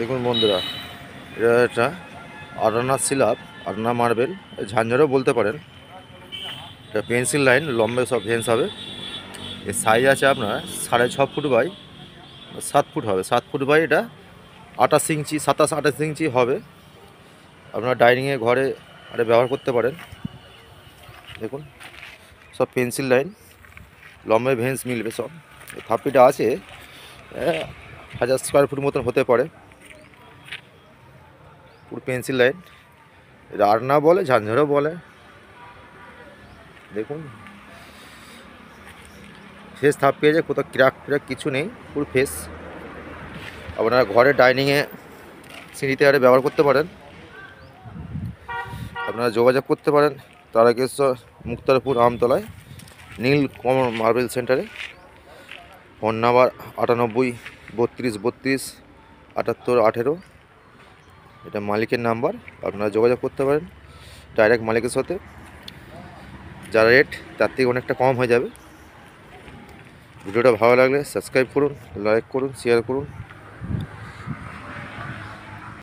দেখুন বন্ধুরা, এটা একটা আটানা সিলাপ, আটানা মার্বেল, ঝাঞ্ঝারও বলতে পারেন। এটা পেন্সিল লাইন, লম্বে সব ভেন্স হবে। এর সাইজ আছে আপনার 6.5 ফুট বাই 7 ফুট হবে। 7 ফুট বাই এটা 28 ইঞ্চি, 27-28 ইঞ্চি হবে। আপনার ডাইনিংয়ে ঘরে আরে ব্যবহার করতে পারেন। দেখুন সব পেন্সিল লাইন, লম্বে ভেন্স মিলবে সব। এই থাপ্পিটা আছে 1000 স্কোয়ার ফুট মতন হতে পারে। পুরো পেন্সিল লাইন, এটা আটনা বলে, ঝাঞ্ঝারও বলে। দেখুন ফেস থাপ্পি আছে, কোথাও ক্র্যাক ফ্র্যাক কিছু নেই, পুরো ফেস। আপনারা ঘরে ডাইনিংয়ে সিঁড়িতে আরে ব্যবহার করতে পারেন। আপনারা যোগাযোগ করতে পারেন তারকেশ্বর, মুক্তারপুর, আমতলায় নীল কমল মার্বেল সেন্টারে। Phone number 98 32 32 78 18। এটা মালিকের নাম্বার, আপনারা যোগাযোগ করতে পারেন ডাইরেক্ট মালিকের সাথে। যার রেট তার থেকে অনেকটা কম হয়ে যাবে। ভিডিওটা ভালো লাগলে সাবস্ক্রাইব করুন, লাইক করুন, শেয়ার করুন।